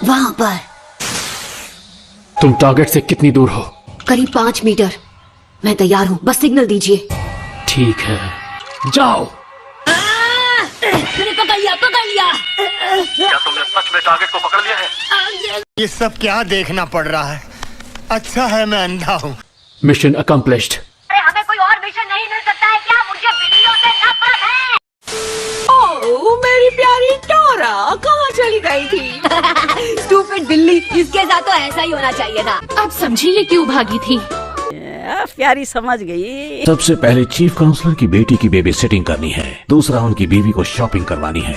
वहाँ पर। तुम टारगेट से कितनी दूर हो? करीब 5 मीटर। मैं तैयार हूँ, बस सिग्नल दीजिए। ठीक है, जाओ। मैंने पकड़ लिया। क्या तुमने सच में टारगेट को पकड़ लिया है? ये सब क्या देखना पड़ रहा है? अच्छा है मैं अंधा हूँ। Mission accomplished. अरे हमें कोई और मिशन नहीं मिल सकता है क्या? मुझे बिल्लियों से नफरत है। ओह मेरी प्यारी टोरा, कहाँ चली गई थी? स्टूपिड बिल्ली, इसके साथ तो ऐसा ही होना चाहिए था। अब समझी ये क्यों भागी थी। प्यारी समझ गई। सबसे पहले चीफ काउंसलर की बेटी की बेबी सिटिंग करनी है, दूसरा उनकी बीवी को शॉपिंग करवानी है,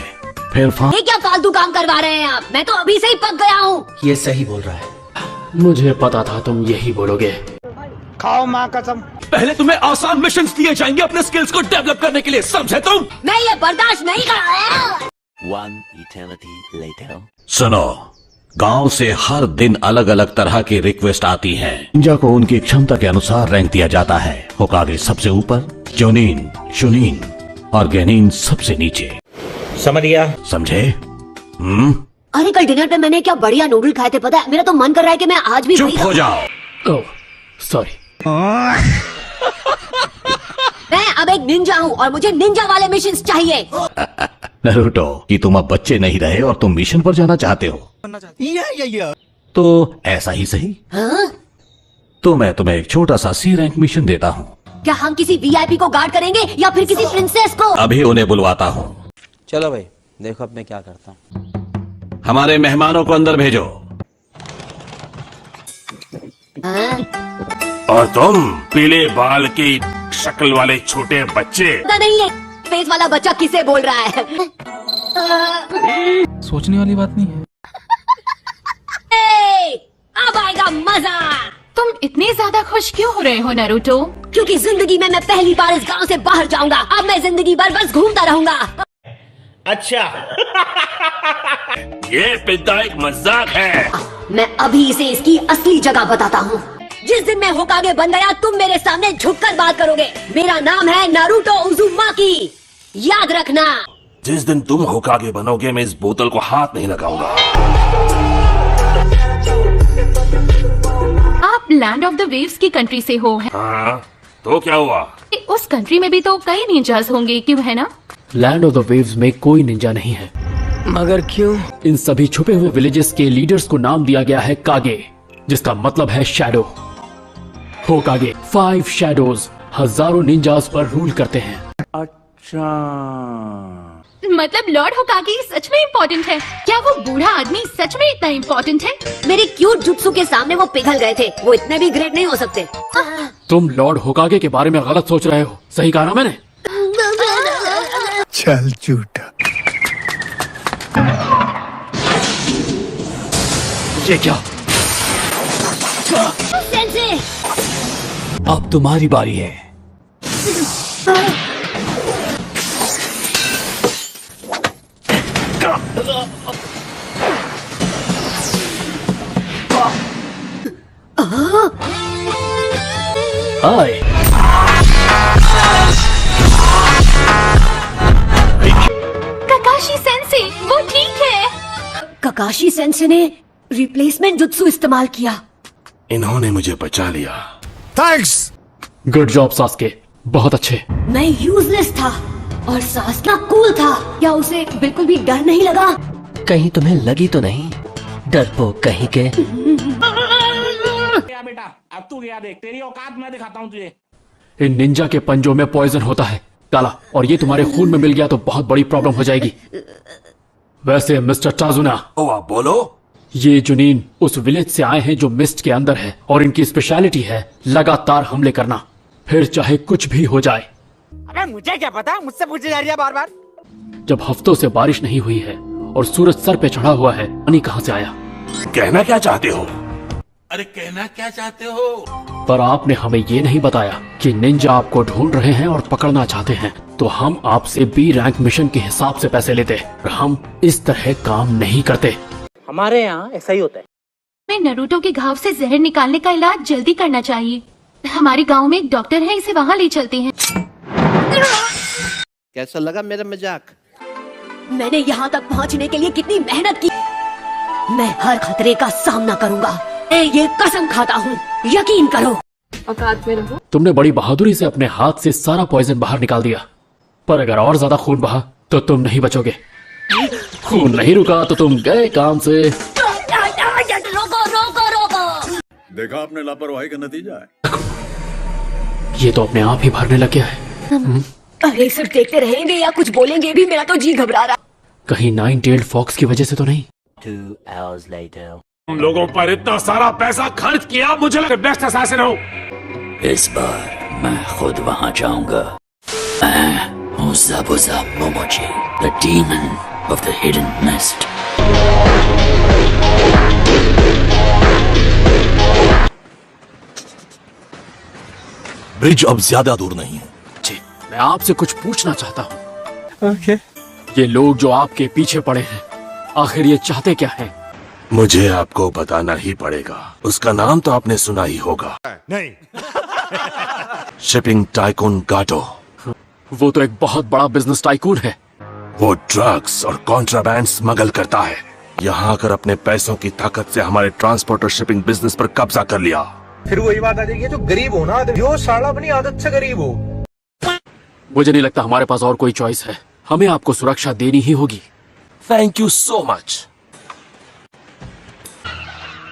फिर ये क्या फालतू काम करवा रहे हैं आप? मैं तो अभी से ही पक गया हूँ। ये सही बोल रहा है। मुझे पता था तुम यही बोलोगे। खाओ माँ कसम। पहले तुम्हें आसान मिशन दिए जाएंगे अपने स्किल्स को डेवलप करने के लिए, समझे तुम? मैं ये बर्दाश्त नहीं कर रहा। One eternity later. सुनो, गांव से हर दिन अलग अलग तरह की रिक्वेस्ट आती हैं। निंजा को उनकी क्षमता के अनुसार रैंक दिया जाता है। होकागे सबसे ऊपर, जोनिन, शुनिन और गेनिन सबसे नीचे। समझ गया? समझे? अरे कल डिनर पे मैंने क्या बढ़िया नूडल खाए थे पता है? मेरा तो मन कर रहा है कि मैं आज भी चुप हो जाओ। Oh sorry. मैं अब एक निंजा हूँ और मुझे निंजा वाले मिशन चाहिए। नरूटो, कि तुम अब बच्चे नहीं रहे और तुम मिशन पर जाना चाहते हो। तो ऐसा ही सही। हाँ? तो मैं तुम्हें एक छोटा सा सी रैंक मिशन देता हूँ। क्या हम किसी वीआईपी को गार्ड करेंगे या फिर किसी प्रिंसेस को? अभी उन्हें बुलवाता हूँ। चलो भाई, देखो अब मैं क्या करता हूँ। हमारे मेहमानों को अंदर भेजो। हाँ? और तुम पीले बाल की शक्ल वाले छोटे बच्चे। पता नहीं है फेस वाला बच्चा किसे बोल रहा है। सोचने वाली बात नहीं है। अब आएगा मजा। तुम इतने ज्यादा खुश क्यों हो रहे हो नारुतो? क्योंकि जिंदगी में मैं पहली बार इस गांव से बाहर जाऊंगा। अब मैं जिंदगी भर बस घूमता रहूंगा। अच्छा। ये पिता एक मजाक है। मैं अभी इसे इसकी असली जगह बताता हूँ। जिस दिन मैं होकागे बन गया तुम मेरे सामने झुककर बात करोगे। मेरा नाम है नारुतो उज़ुमाकी, याद रखना। जिस दिन तुम होकागे बनोगे मैं इस बोतल को हाथ नहीं लगाऊंगा। आप लैंड ऑफ द वेव्स की कंट्री से हो। हाँ, तो क्या हुआ? उस कंट्री में भी तो कई निंजास होंगे, क्यों है ना? लैंड ऑफ द वेव्स में कोई निंजा नहीं है। मगर क्यों? इन सभी छुपे हुए विलेजेस के लीडर्स को नाम दिया गया है कागे, जिसका मतलब है शैडो। होकागे 5 शैडोज हजारों निंजास पर रूल करते हैं। अच्छा, मतलब लॉर्ड होकागे सच में इम्पोर्टेंट है? क्या वो बूढ़ा आदमी सच में इतना इम्पोर्टेंट है? मेरे क्यूट जुत्सु के सामने वो पिघल गए थे। वो इतने भी ग्रेट नहीं हो सकते। तुम लॉर्ड होकागे के बारे में गलत सोच रहे हो। सही कहा ना मैंने? चल झूठा। ये क्या? सेंसे! अब तुम्हारी बारी है। हाय। काकाशी सेंसे, वो ठीक है। ककाशी सेंसे ने रिप्लेसमेंट जुत्सु इस्तेमाल किया। इन्होंने मुझे बचा लिया। थैंक्स। गुड जॉब सास्के, बहुत अच्छे। मैं यूजलेस था और सासना कूल था। क्या उसे बिल्कुल भी डर नहीं लगा? कहीं तुम्हें लगी तो नहीं? डरपोक कहीं के। बेटा अब तू गया, देख तेरी औकात मैं दिखाता हूँ तुझे। इन निंजा के पंजों में पॉइजन होता है काला, और ये तुम्हारे खून में मिल गया तो बहुत बड़ी प्रॉब्लम हो जाएगी। वैसे मिस्टर टाजुना, ओ आप बोलो। ये जुनीन उस विलेज से आए हैं जो मिस्ट के अंदर है, और इनकी स्पेशलिटी है लगातार हमले करना, फिर चाहे कुछ भी हो जाए। अबे मुझे क्या पता, मुझसे पूछी जा रही है बार बार। जब हफ्तों से बारिश नहीं हुई है और सूरज सर पे चढ़ा हुआ है, पानी कहाँ से आया? कहना क्या चाहते हो? अरे कहना क्या चाहते हो? पर आपने हमें ये नहीं बताया कि निंजा आपको ढूंढ रहे हैं और पकड़ना चाहते हैं, तो हम आपसे बी रैंक मिशन के हिसाब से पैसे लेते। हम इस तरह काम नहीं करते। हमारे यहाँ ऐसा ही होता है। मैं नारुतो के घाव से जहर निकालने का इलाज जल्दी करना चाहिए। हमारे गांव में एक डॉक्टर है, इसे वहाँ ले चलते हैं। कैसा लगा मेरा मजाक? मैंने यहाँ तक पहुँचने के लिए कितनी मेहनत की। मैं हर खतरे का सामना करूंगा। मैं ये कसम खाता हूँ, यकीन करो। औकात में रहो। तुमने बड़ी बहादुरी से अपने हाथ से सारा पॉइजन बाहर निकाल दिया, पर अगर और ज्यादा खून बहा तो तुम नहीं बचोगे। खून नहीं रुका तो तुम गए काम से। रोको रोको रोको। देखा आपने लापरवाही का नतीजा है। ये तो अपने आप ही भरने लग गया है। अरे सिर्फ देखते रहेंगे या कुछ बोलेंगे भी? मेरा तो जी घबरा रहा। कहीं 9-tailed फॉक्स की वजह से तो नहीं? 2 hours later. तुम लोगों पर इतना सारा पैसा खर्च किया, मुझे लगा बेस्ट असैसिन हो। इस बार मैं खुद वहां जाऊंगा। मैं हूँ ज़ाबुज़ा मोमोची, the demon of the hidden mist. Bridge अब ज्यादा दूर नहीं है। जी, मैं आपसे कुछ पूछना चाहता हूँ। ये लोग जो आपके पीछे पड़े हैं, आखिर ये चाहते क्या हैं? मुझे आपको बताना ही पड़ेगा। उसका नाम तो आपने सुना ही होगा। नहीं। Shipping tycoon Gato. वो तो एक बहुत बड़ा बिजनेस टाइकून है। वो ड्रग्स और कॉन्ट्राबैंड स्मगल करता है। यहाँ आकर अपने पैसों की ताकत से हमारे ट्रांसपोर्ट और शिपिंग बिजनेस पर कब्जा कर लिया। फिर वही बात आ जाएगी, जो गरीब हो ना, जो साला अपनी आदत से गरीब हो। मुझे नहीं लगता हमारे पास और कोई चॉइस है। हमें आपको सुरक्षा देनी ही होगी। Thank you so much.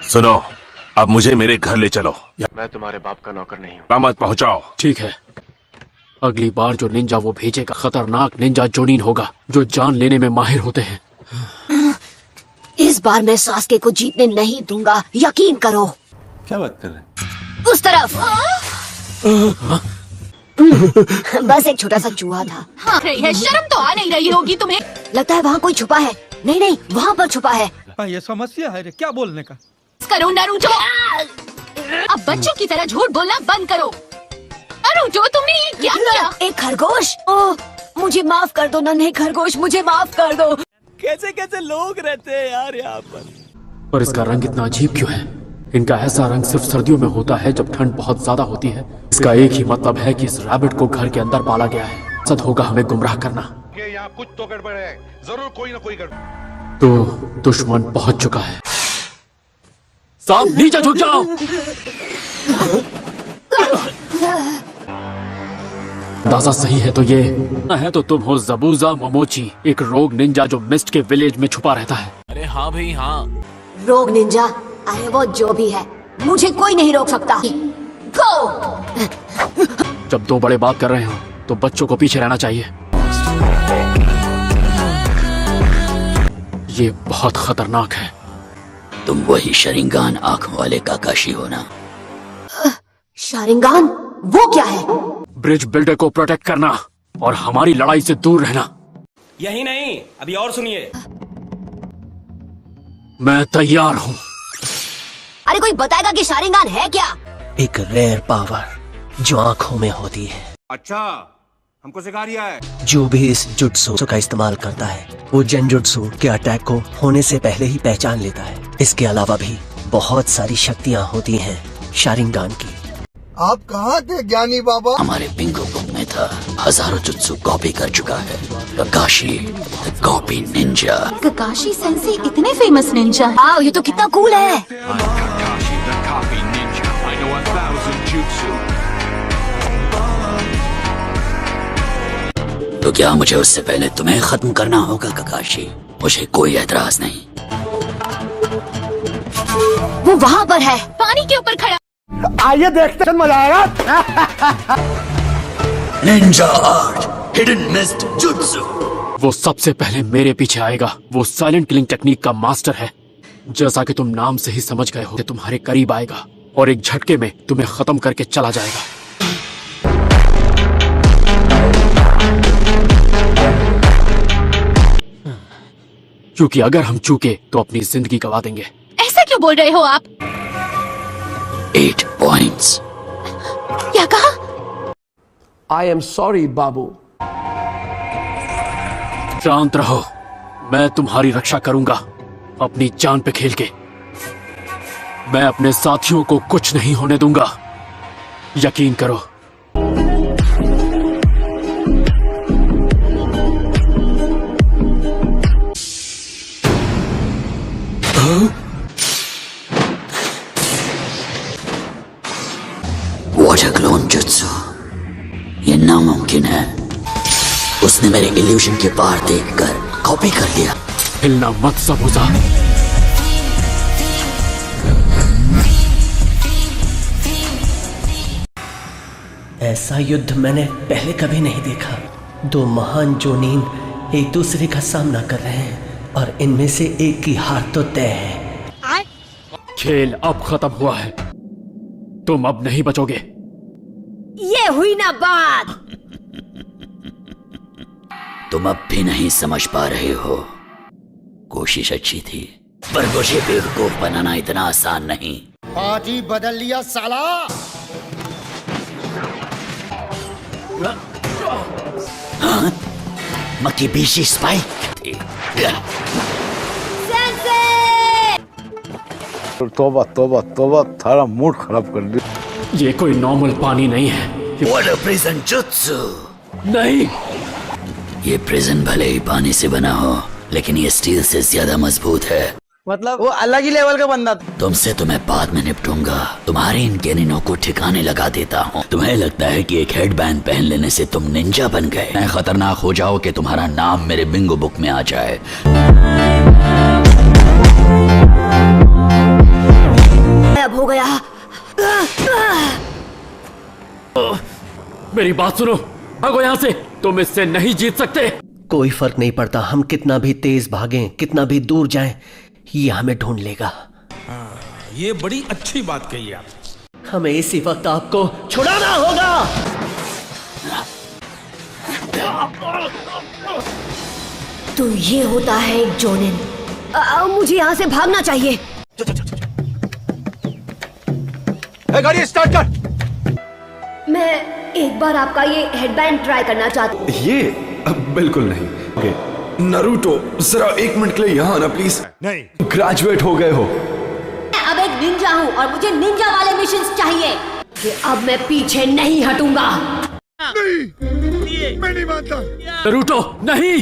सुनो, अब मुझे मेरे घर ले चलो। मैं तुम्हारे बाप का नौकर नहीं हूँ। मत पहुंचाओ। ठीक है, अगली बार जो निंजा वो भेजेगा खतरनाक निंजा जोनीन होगा, जो जान लेने में माहिर होते हैं। इस बार मैं सास्के को जीतने नहीं दूंगा, यकीन करो। क्या बात कर रहे हैं? उस तरफ। बस एक छोटा सा चूहा था। हाँ, रही है, शर्म तो आ नहीं रही होगी तुम्हें। लगता है वहाँ कोई छुपा है। नहीं नहीं, वहाँ पर छुपा है। ये समस्या है रे, क्या बोलने का? करो नारुतो, अब बच्चों की तरह झूठ बोलना बंद करो। नारुतो, तुमने ये क्या किया? एक खरगोश। ओह, मुझे माफ कर दो नन्हे खरगोश, मुझे माफ कर दो। कैसे कैसे लोग रहते हैं यार यहाँ पर इसका रंग इतना अजीब क्यों है? इनका ऐसा रंग सिर्फ सर्दियों में होता है, जब ठंड बहुत ज्यादा होती है। इसका एक ही मतलब है कि इस रैबिट को घर के अंदर पाला गया है। मकसद होगा हमें गुमराह करना। यहाँ कुछ तो गड़बड़ है, जरूर कोई ना कोई गड़बड़। तो दुश्मन पहुंच चुका है। साहब नीचे झुक जाओ। अंदाजा सही है तो ये है तो तुम हो ज़ाबुज़ा मोमोची, एक रोग निंजा जो मिस्ट के विलेज में छुपा रहता है। अरे हाँ भाई हाँ। रोग निंजा, अरे वो जो भी है, मुझे कोई नहीं रोक सकता। गो! जब दो बड़े बात कर रहे हो तो बच्चों को पीछे रहना चाहिए। ये बहुत खतरनाक है। तुम वही शरिंगान आंखों वाले काकाशी हो ना? शारिंगान? वो क्या है? ब्रिज बिल्डर को प्रोटेक्ट करना और हमारी लड़ाई से दूर रहना। यही नहीं, अभी और सुनिए। मैं तैयार हूँ। अरे कोई बताएगा कि शारिंगान है क्या? एक रेयर पावर जो आंखों में होती है। अच्छा, हमको सिखा रिया है। जो भी इस जुत्सु का इस्तेमाल करता है, वो जेनजुत्सु के अटैक को होने से पहले ही पहचान लेता है। इसके अलावा भी बहुत सारी शक्तियाँ होती हैं शारिंगान की। आप कहाँ थे ज्ञानी बाबा? हमारे बिंगो बुक में था, हजारों जुत्सु कॉपी कर चुका है। Kakashi the copy ninja. Kakashi sensei इतने फेमस निंजा हैं। वाह, ये तो कितना कूल है। तो क्या मुझे उससे पहले तुम्हें खत्म करना होगा ककाशी? मुझे कोई एतराज नहीं। वो वहाँ पर है, पानी के ऊपर खड़ा। आइए देखते हैं, मजा आएगा। Ninja art, hidden mist jutsu. वो सबसे पहले मेरे पीछे आएगा। वो साइलेंट किलिंग टेक्निक का मास्टर है। जैसा कि तुम नाम से ही समझ गए हो, तुम्हारे करीब आएगा और एक झटके में तुम्हें खत्म करके चला जाएगा। क्योंकि अगर हम चूके तो अपनी जिंदगी गवा देंगे। ऐसा क्यों बोल रहे हो आप? 8 points। क्या कहा? I am sorry, बाबू। शांत रहो, मैं तुम्हारी रक्षा करूंगा अपनी जान पे खेल के। मैं अपने साथियों को कुछ नहीं होने दूंगा, यकीन करो। वाटर क्लोन जुत्सु, ये नामुमकिन है। उसने मेरे इल्यूशन के पार देखकर कॉपी कर लिया। हिलना मत सबूजा। ऐसा युद्ध मैंने पहले कभी नहीं देखा। दो महान जोनीन एक दूसरे का सामना कर रहे हैं और इनमें से एक की हार तो तय है। खेल अब खत्म हुआ है, तुम अब नहीं बचोगे। ये हुई ना बात। तुम अब भी नहीं समझ पा रहे हो। कोशिश अच्छी थी, पर मुझे बेवकूफ बनाना इतना आसान नहीं। पार्टी बदल लिया साला। हाँ? मक्की बीशी स्पाइक थी। तोबा तोबा तोबा, थारा मूड खराब कर दिया। ये कोई नॉर्मल पानी नहीं है। वाटर प्रिजन जुत्सु नहीं। ये प्रिजन भले ही पानी से बना हो, लेकिन ये स्टील से ज्यादा मजबूत है। मतलब वो अलग ही लेवल का बंदा था। तुमसे तो मैं बाद में निपटूंगा। तुम्हारे इन कैनिनों को ठिकाने लगा देता हूँ। तुम्हें लगता है कि एक हेडबैंड पहन लेने से तुम निंजा बन गए। मैं खतरनाक हो जाओ कि तुम्हारा नाम मेरे बिंगो बुक में आ जाए। अब हो गया। मेरी बात सुनो, भागो यहाँ से। तुम इससे नहीं जीत सकते। कोई फर्क नहीं पड़ता, हम कितना भी तेज भागें, कितना भी दूर जाएं, ये हमें ढूंढ लेगा। ये बड़ी अच्छी बात कही आप। हमें इसी वक्त आपको छुड़ाना होगा। तो ये होता है एक जोनिन। मुझे यहाँ से भागना चाहिए। गाड़ी स्टार्ट कर। मैं एक बार आपका ये हेडबैंड ट्राई करना चाहती हूँ। ये बिल्कुल नहीं। नरूटो, जरा 1 मिनट के लिए यहाँ आना प्लीज। नहीं। ग्रेजुएट हो गए हो। मैं अब एक निंजा हूँ और मुझे निंजा वाले मिशंस चाहिए। कि अब मैं पीछे नहीं हटूंगा। नहीं, मैं नहीं मानता। नरूटो नहीं।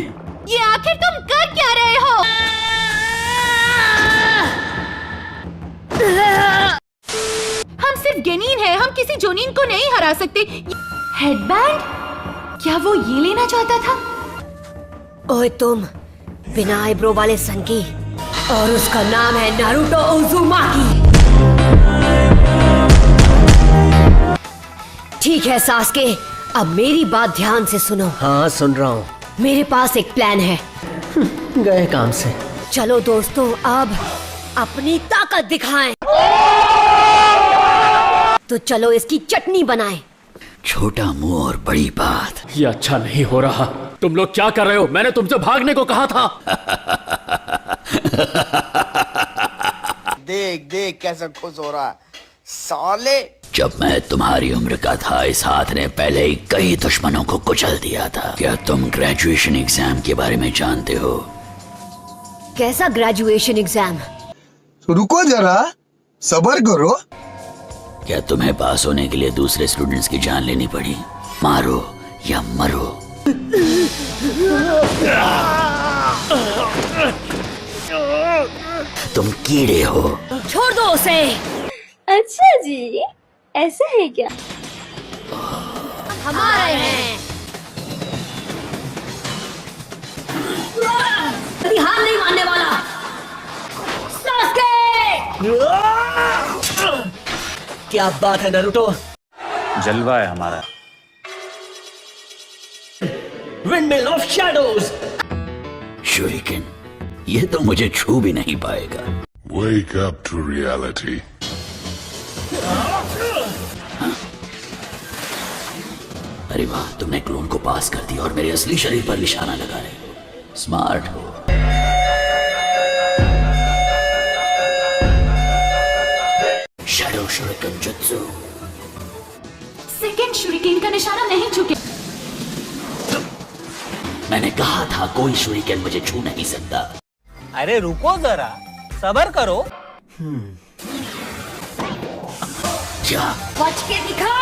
ये आखिर तुम कर क्या रहे हो? हम सिर्फ गेनीन हैं, हम किसी जोनीन को नहीं हरा सकते। हेडबैंड? क्या वो ये लेना चाहता था? ओए तुम, बिना आईब्रो वाले सन की, और उसका नाम है नारुतो उज़ुमाकी। ठीक है सास्के, अब मेरी बात ध्यान से सुनो। हाँ सुन रहा हूँ। मेरे पास एक प्लान है। गए काम से। चलो दोस्तों, अब अपनी ताकत दिखाएं। तो चलो इसकी चटनी बनाएं। छोटा मुंह और बड़ी बात। ये अच्छा नहीं हो रहा। तुम लोग क्या कर रहे हो? मैंने तुमसे भागने को कहा था। देख देख कैसा खुश हो रहा है साले। जब मैं तुम्हारी उम्र का था, इस हाथ ने पहले ही कई दुश्मनों को कुचल दिया था। क्या तुम ग्रेजुएशन एग्जाम के बारे में जानते हो? कैसा ग्रेजुएशन एग्जाम? रुको जरा, सब्र करो। क्या तुम्हें पास होने के लिए दूसरे स्टूडेंट्स की जान लेनी पड़ी? मारो या मरो। तुम कीड़े हो। छोड़ दो उसे। अच्छा जी, ऐसा है क्या? हमारे हैं। हार नहीं मानने वाला। सास्के! क्या बात है नारुतो? जलवा है हमारा। Windmill of shadows. शूरिकेन, ये तो मुझे छू भी नहीं पाएगा। Wake up to reality. अरे वाह, तुमने क्लोन को पास कर दिया और मेरे असली शरीर पर निशाना लगा रहे हो। स्मार्ट हो। Shadow shuriken jutsu. Second shuriken का निशाना नहीं छूके। मैंने कहा था कोई शूरिकेन मुझे छू नहीं सकता। अरे रुको जरा, सब्र करो। क्या? बच के दिखा।